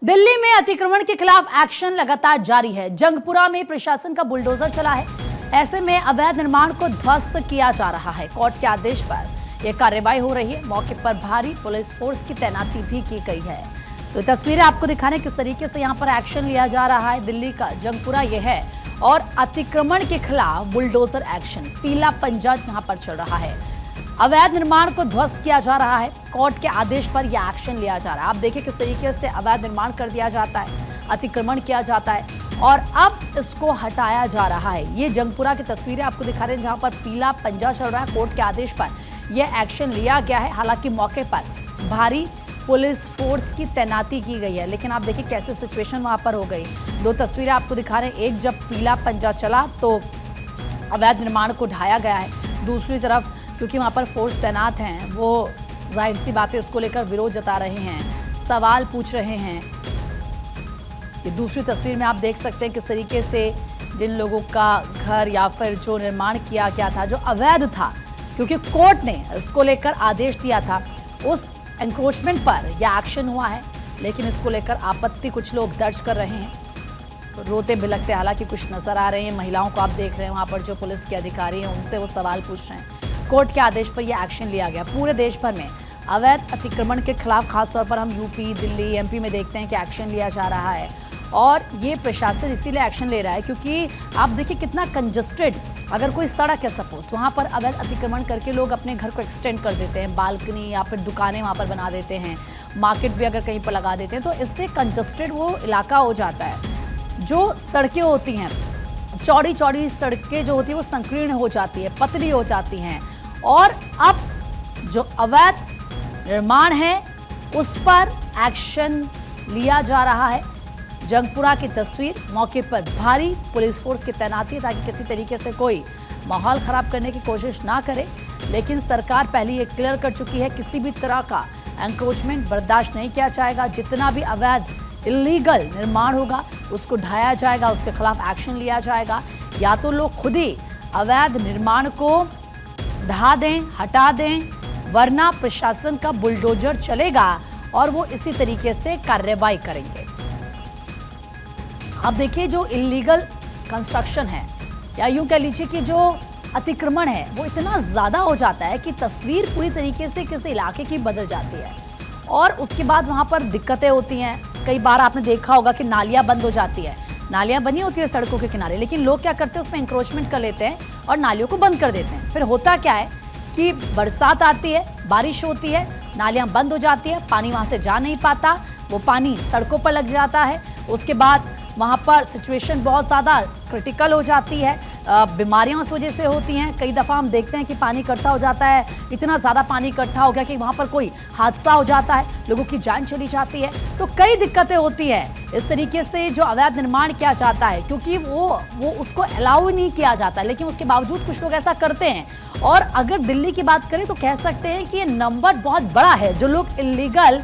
दिल्ली में अतिक्रमण के खिलाफ एक्शन लगातार जारी है। जंगपुरा में प्रशासन का बुलडोजर चला है। ऐसे में अवैध निर्माण को ध्वस्त किया जा रहा है। कोर्ट के आदेश पर यह कार्रवाई हो रही है। मौके पर भारी पुलिस फोर्स की तैनाती भी की गई है। तो तस्वीरें आपको दिखाने किस तरीके से यहाँ पर एक्शन लिया जा रहा है। दिल्ली का जंगपुरा यह है और अतिक्रमण के खिलाफ बुलडोजर एक्शन, पीला पंजा यहाँ पर चल रहा है। अवैध निर्माण को ध्वस्त किया जा रहा है। कोर्ट के आदेश पर यह एक्शन लिया जा रहा है। आप देखिए किस तरीके से अवैध निर्माण कर दिया जाता है, अतिक्रमण किया जाता है और अब इसको हटाया जा रहा है। ये जंगपुरा की तस्वीरें आपको दिखा रहे हैं जहां पर पीला पंजा चल रहा है। कोर्ट के आदेश पर यह एक्शन लिया गया है। हालांकि मौके पर भारी पुलिस फोर्स की तैनाती की गई है, लेकिन आप देखिए कैसे सिचुएशन वहां पर हो गई। दो तस्वीरें आपको दिखा रहे हैं। एक जब पीला पंजा चला तो अवैध निर्माण को ढाया गया है। दूसरी तरफ क्योंकि वहां पर फोर्स तैनात हैं, वो जाहिर सी बात है इसको लेकर विरोध जता रहे हैं, सवाल पूछ रहे हैं। ये दूसरी तस्वीर में आप देख सकते हैं किस तरीके से जिन लोगों का घर या फिर जो निर्माण किया गया था जो अवैध था, क्योंकि कोर्ट ने इसको लेकर आदेश दिया था, उस एंक्रोचमेंट पर यह एक्शन हुआ है। लेकिन इसको लेकर आपत्ति कुछ लोग दर्ज कर रहे हैं, रोते बिलखते हालांकि कुछ नजर आ रहे हैं। महिलाओं को आप देख रहे हैं वहां पर जो पुलिस के अधिकारी हैं उनसे वो सवाल पूछ रहे हैं। कोर्ट के आदेश पर यह एक्शन लिया गया। पूरे देश भर में अवैध अतिक्रमण के खिलाफ खासतौर पर हम यूपी, दिल्ली, एमपी में देखते हैं कि एक्शन लिया जा रहा है। और ये प्रशासन इसीलिए एक्शन ले रहा है क्योंकि आप देखिए कितना कंजस्टेड, अगर कोई सड़क है सपोज, वहाँ पर अवैध अतिक्रमण करके लोग अपने घर को एक्सटेंड कर देते हैं, बालकनी या फिर दुकानें वहाँ पर बना देते हैं, मार्केट भी अगर कहीं पर लगा देते हैं, तो इससे कंजस्टेड वो इलाका हो जाता है। जो सड़कें होती हैं, चौड़ी चौड़ी सड़कें जो होती है वो संकीर्ण हो जाती है, पतली हो जाती हैं। और अब जो अवैध निर्माण है उस पर एक्शन लिया जा रहा है। जंगपुरा की तस्वीर, मौके पर भारी पुलिस फोर्स की तैनाती ताकि किसी तरीके से कोई माहौल खराब करने की कोशिश ना करे। लेकिन सरकार पहले ये क्लियर कर चुकी है, किसी भी तरह का एंक्रोचमेंट बर्दाश्त नहीं किया जाएगा। जितना भी अवैध इलीगल निर्माण होगा उसको ढाया जाएगा, उसके खिलाफ एक्शन लिया जाएगा। या तो लोग खुद ही अवैध निर्माण को ढा दें, हटा दें, वरना प्रशासन का बुलडोजर चलेगा और वो इसी तरीके से कार्रवाई करेंगे। अब देखिए जो इलीगल कंस्ट्रक्शन है या यूं कह लीजिए कि जो अतिक्रमण है वो इतना ज़्यादा हो जाता है कि तस्वीर पूरी तरीके से किसी इलाके की बदल जाती है और उसके बाद वहाँ पर दिक्कतें होती हैं। कई बार आपने देखा होगा कि नालियाँ बंद हो जाती है, नालियाँ बनी होती है सड़कों के किनारे, लेकिन लोग क्या करते हैं उसमें इंक्रोचमेंट कर लेते हैं और नालियों को बंद कर देते हैं। फिर होता क्या है कि बरसात आती है, बारिश होती है, नालियाँ बंद हो जाती है, पानी वहाँ से जा नहीं पाता, वो पानी सड़कों पर लग जाता है। उसके बाद वहाँ पर सिचुएशन बहुत ज़्यादा क्रिटिकल हो जाती है, बीमारियां उस वजह से होती हैं। कई दफ़ा हम देखते हैं कि पानी इकट्ठा हो जाता है, इतना ज़्यादा पानी इकट्ठा हो गया कि वहाँ पर कोई हादसा हो जाता है, लोगों की जान चली जाती है। तो कई दिक्कतें होती है इस तरीके से जो अवैध निर्माण किया जाता है, क्योंकि वो उसको अलाउ नहीं किया जाता, लेकिन उसके बावजूद कुछ लोग ऐसा करते हैं। और अगर दिल्ली की बात करें तो कह सकते हैं कि ये नंबर बहुत बड़ा है जो लोग इलीगल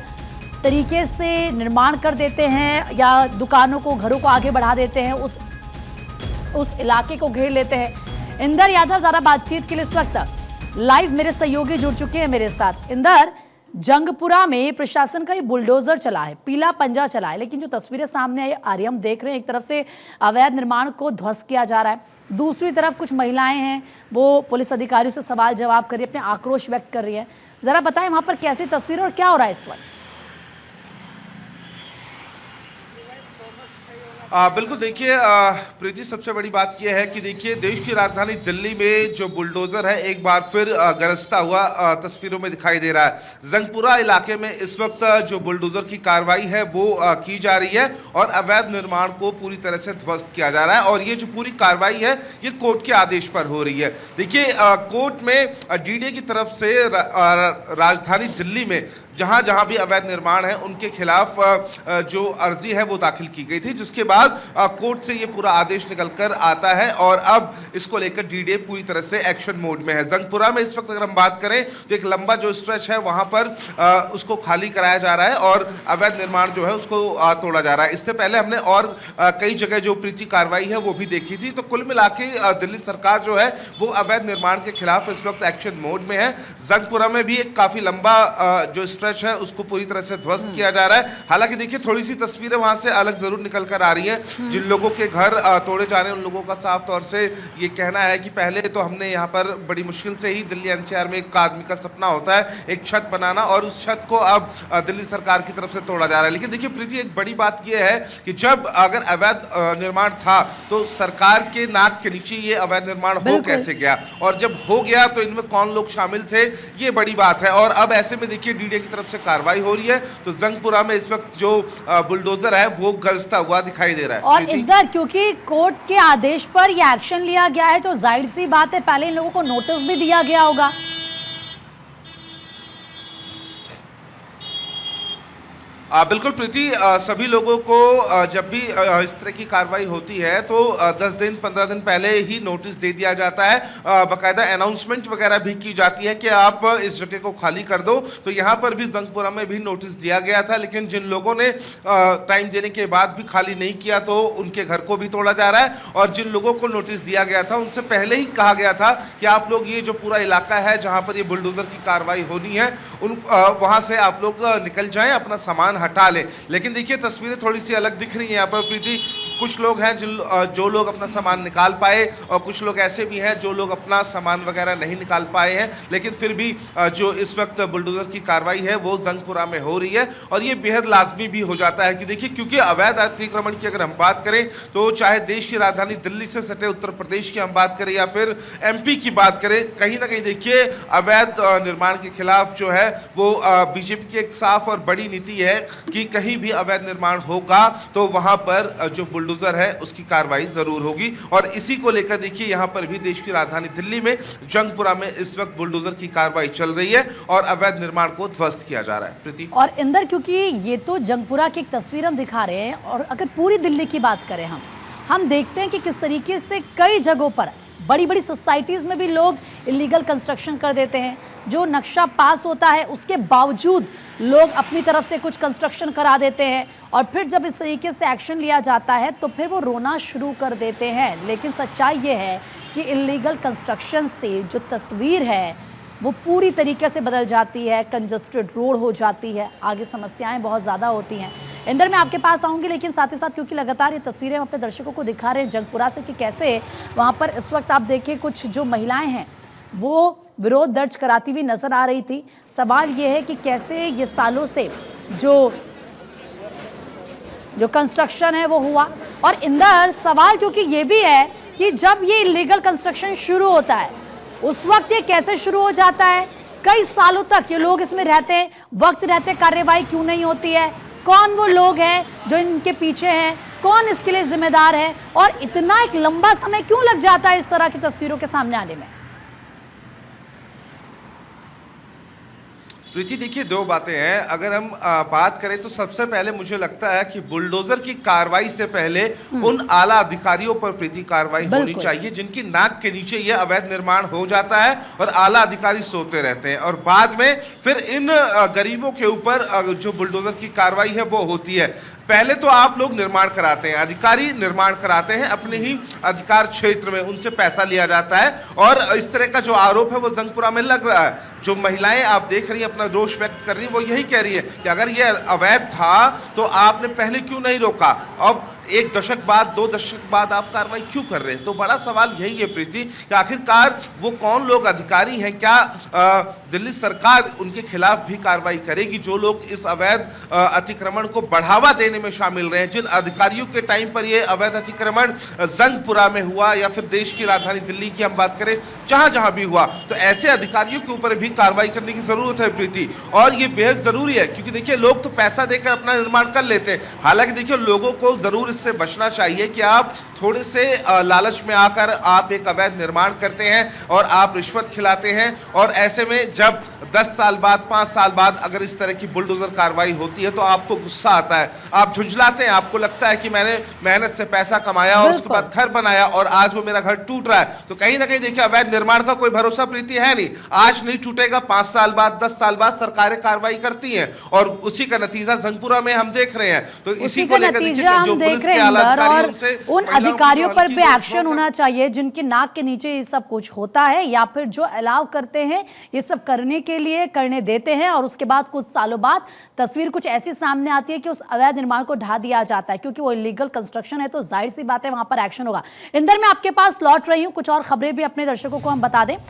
तरीके से निर्माण कर देते हैं या दुकानों को, घरों को आगे बढ़ा देते हैं, उस इलाके को घेर लेते हैं। इंदर यादव ज़रा बातचीत के लिए इस वक्त लाइव मेरे सहयोगी जुड़ चुके हैं मेरे साथ। इंदर, जंगपुरा में प्रशासन का ये बुलडोजर चला है, पीला पंजा चला है, लेकिन जो तस्वीरें सामने आ रही हम देख रहे हैं, एक तरफ से अवैध निर्माण को ध्वस्त किया जा रहा है, दूसरी तरफ कुछ महिलाएं हैं वो पुलिस अधिकारियों से सवाल जवाब कर रही है, अपने आक्रोश व्यक्त कर रही है। ज़रा बताएं वहाँ पर कैसी तस्वीर और क्या हो रहा है इस वक्त? बिल्कुल, देखिए प्रीति, सबसे बड़ी बात यह है कि देखिए देश की राजधानी दिल्ली में जो बुलडोजर है एक बार फिर गरजता हुआ तस्वीरों में दिखाई दे रहा है। जंगपुरा इलाके में इस वक्त जो बुलडोजर की कार्रवाई है वो की जा रही है और अवैध निर्माण को पूरी तरह से ध्वस्त किया जा रहा है। और ये जो पूरी कार्रवाई है ये कोर्ट के आदेश पर हो रही है। देखिए कोर्ट में डीडीए की तरफ से राजधानी दिल्ली में जहां जहां भी अवैध निर्माण है उनके खिलाफ जो अर्जी है वो दाखिल की गई थी, जिसके बाद कोर्ट से ये पूरा आदेश निकल कर आता है और अब इसको लेकर डीडीए पूरी तरह से एक्शन मोड में है। जंगपुरा में इस वक्त अगर हम बात करें तो एक लंबा जो स्ट्रेच है वहां पर उसको खाली कराया जा रहा है और अवैध निर्माण जो है उसको तोड़ा जा रहा है। इससे पहले हमने और कई जगह जो प्रीति कार्रवाई है वो भी देखी थी। तो कुल मिला के दिल्ली सरकार जो है वो अवैध निर्माण के खिलाफ इस वक्त एक्शन मोड में है। जंगपुरा में भी एक काफी लंबा जो स्ट्रेच है उसको पूरी तरह से ध्वस्त किया जा रहा है। हालांकि देखिए थोड़ी सी तस्वीरें वहां से अलग जरूर निकल कर आ रही हैं। जिन लोगों के घर तोड़े जा रहे हैं उन लोगों का साफ तौर से ये कहना है कि पहले तो हमने यहाँ पर बड़ी मुश्किल से ही दिल्ली एनसीआर में एक आदमी का सपना होता है एक छत बनाना और उस छत को अब दिल्ली सरकार की तरफ से तोड़ा जा रहा है। लेकिन देखिए प्रीति एक बड़ी बात यह है कि जब अगर अवैध निर्माण था तो सरकार के नाक के नीचे ये अवैध निर्माण हो कैसे गया और जब हो गया तो इनमें कौन लोग शामिल थे ये बड़ी बात है। और अब ऐसे में देखिए डीडीए की तरफ से कार्रवाई हो रही है तो जंगपुरा में इस वक्त जो बुलडोजर है वो गरजता हुआ दिखाई दे रहा है। और इधर क्योंकि कोर्ट के आदेश पर यह एक्शन लिया गया है तो जाहिर सी बात है पहले इन लोगों को नोटिस भी दिया गया होगा। बिल्कुल प्रीति, सभी लोगों को जब भी इस तरह की कार्रवाई होती है तो 10 दिन 15 दिन पहले ही नोटिस दे दिया जाता है। बाकायदा अनाउंसमेंट वगैरह भी की जाती है कि आप इस जगह को खाली कर दो। तो यहाँ पर भी जंगपुरा में भी नोटिस दिया गया था लेकिन जिन लोगों ने टाइम देने के बाद भी खाली नहीं किया तो उनके घर को भी तोड़ा जा रहा है। और जिन लोगों को नोटिस दिया गया था उनसे पहले ही कहा गया था कि आप लोग ये जो पूरा इलाका है जहाँ पर ये बुलडोजर की कार्रवाई होनी है वहाँ से आप लोग निकल जाएं, अपना सामान हटा ले। लेकिन देखिए तस्वीरें थोड़ी सी अलग दिख रही हैं यहाँ पर प्रीति। कुछ लोग हैं जो लोग अपना सामान निकाल पाए और कुछ लोग ऐसे भी हैं जो लोग अपना सामान वगैरह नहीं निकाल पाए हैं। लेकिन फिर भी जो इस वक्त बुलडोजर की कार्रवाई है वो जंगपुरा में हो रही है और ये बेहद लाजमी भी हो जाता है कि देखिए क्योंकि अवैध अतिक्रमण की अगर हम बात करें तो चाहे देश की राजधानी दिल्ली से सटे उत्तर प्रदेश की हम बात करें या फिर एमपी की बात करें, कहीं ना कहीं देखिए अवैध निर्माण के खिलाफ जो है वो बीजेपी की एक साफ और बड़ी नीति है कि कहीं भी अवैध निर्माण होगा तो वहां पर जो बुलडोजर है उसकी कार्रवाई जरूर होगी। और इसी को लेकर देखिए यहां पर भी देश की राजधानी दिल्ली में जंगपुरा में इस वक्त बुलडोजर की कार्रवाई चल रही है और अवैध निर्माण को ध्वस्त किया जा रहा है। प्रीति और इंदर, क्योंकि ये तो जंगपुरा की एक तस्वीर हम दिखा रहे हैं और अगर पूरी दिल्ली की बात करें हम देखते हैं कि किस तरीके से कई जगहों पर बड़ी बड़ी सोसाइटीज़ में भी लोग इलीगल कंस्ट्रक्शन कर देते हैं। जो नक्शा पास होता है उसके बावजूद लोग अपनी तरफ से कुछ कंस्ट्रक्शन करा देते हैं और फिर जब इस तरीके से एक्शन लिया जाता है तो फिर वो रोना शुरू कर देते हैं। लेकिन सच्चाई ये है कि इलीगल कंस्ट्रक्शन से जो तस्वीर है वो पूरी तरीके से बदल जाती है, कंजस्टेड रोड हो जाती है, आगे समस्याएं बहुत ज़्यादा होती हैं। इंदर, मैं आपके पास आऊँगी लेकिन साथ ही साथ क्योंकि लगातार ये तस्वीरें हम अपने दर्शकों को दिखा रहे हैं जंगपुरा से कि कैसे वहाँ पर इस वक्त आप देखिए कुछ जो महिलाएं हैं वो विरोध दर्ज कराती हुई नजर आ रही थी। सवाल ये है कि कैसे ये सालों से जो कंस्ट्रक्शन है वो हुआ। और इंदर, सवाल क्योंकि ये भी है कि जब ये इलीगल कंस्ट्रक्शन शुरू होता है उस वक्त ये कैसे शुरू हो जाता है, कई सालों तक ये लोग इसमें रहते हैं, वक्त रहते कार्रवाई क्यों नहीं होती है, कौन वो लोग हैं जो इनके पीछे हैं, कौन इसके लिए जिम्मेदार है और इतना एक लंबा समय क्यों लग जाता है इस तरह की तस्वीरों के सामने आने में। प्रीति देखिए दो बातें हैं। अगर हम बात करें तो सबसे पहले मुझे लगता है कि बुलडोजर की कार्रवाई से पहले उन आला अधिकारियों पर प्रीति कार्रवाई होनी चाहिए जिनकी नाक के नीचे ये अवैध निर्माण हो जाता है और आला अधिकारी सोते रहते हैं और बाद में फिर इन गरीबों के ऊपर जो बुलडोजर की कार्रवाई है वो होती है। पहले तो आप लोग निर्माण कराते हैं, अधिकारी निर्माण कराते हैं अपने ही अधिकार क्षेत्र में, उनसे पैसा लिया जाता है और इस तरह का जो आरोप है वो जंगपुरा में लग रहा है। जो महिलाएं आप देख रही हैं अपना रोष व्यक्त कर रही हैं वो यही कह रही है कि अगर ये अवैध था तो आपने पहले क्यों नहीं रोका, अब 1 दशक बाद 2 दशक बाद आप कार्रवाई क्यों कर रहे हैं। तो बड़ा सवाल यही है प्रीति कि आखिरकार वो कौन लोग अधिकारी हैं, क्या दिल्ली सरकार उनके खिलाफ भी कार्रवाई करेगी जो लोग इस अवैध अतिक्रमण को बढ़ावा देने में शामिल रहे हैं। जिन अधिकारियों के टाइम पर ये अवैध अतिक्रमण जंगपुरा में हुआ या फिर देश की राजधानी दिल्ली की हम बात करें जहां जहां भी हुआ तो ऐसे अधिकारियों के ऊपर भी कार्रवाई करने की जरूरत है प्रीति। और ये बेहद जरूरी है क्योंकि देखिए लोग तो पैसा देकर अपना निर्माण कर लेते हैं, हालांकि देखिए लोगों को जरूर इससे बचना चाहिए कि आप थोड़े से लालच में आकर आप एक अवैध निर्माण करते हैं और आप रिश्वत खिलाते हैं, और ऐसे में जब 10 साल बाद 5 साल बाद अगर इस तरह की बुलडोजर कार्रवाई होती है तो आपको गुस्सा आता है, आप झुंझलाते हैं, आपको लगता है कि मैंने मेहनत से पैसा कमाया और उसके बाद घर बनाया और आज वो मेरा घर टूट रहा है। तो कहीं ना कहीं देखिए अवैध निर्माण का कोई भरोसा प्रीति है नहीं, आज नहीं टूटेगा, 5 साल बाद 10 साल बाद सरकारें कार्रवाई करती हैं और उसी का नतीजा जंगपुरा में हम देख रहे हैं। तो इसी को लेकर देखिए कि जो पुलिस के आला अधिकारी हैं उनसे उन अधिकारियों पर भी एक्शन होना चाहिए जिनके नाक के नीचे ये सब कुछ होता है, या फिर जो अलाउ करते हैं ये सब करने के लिए करने देते हैं और उसके बाद कुछ सालों बाद तस्वीर कुछ ऐसी सामने आती है कि उस अवैध निर्माण को ढा दिया जाता है क्योंकि वो इलीगल कंस्ट्रक्शन है, तो जाहिर सी बात है वहां पर एक्शन होगा। इंदर, मैं आपके पास लौट रही हूं, कुछ और खबरें भी अपने दर्शकों को हम बता दें।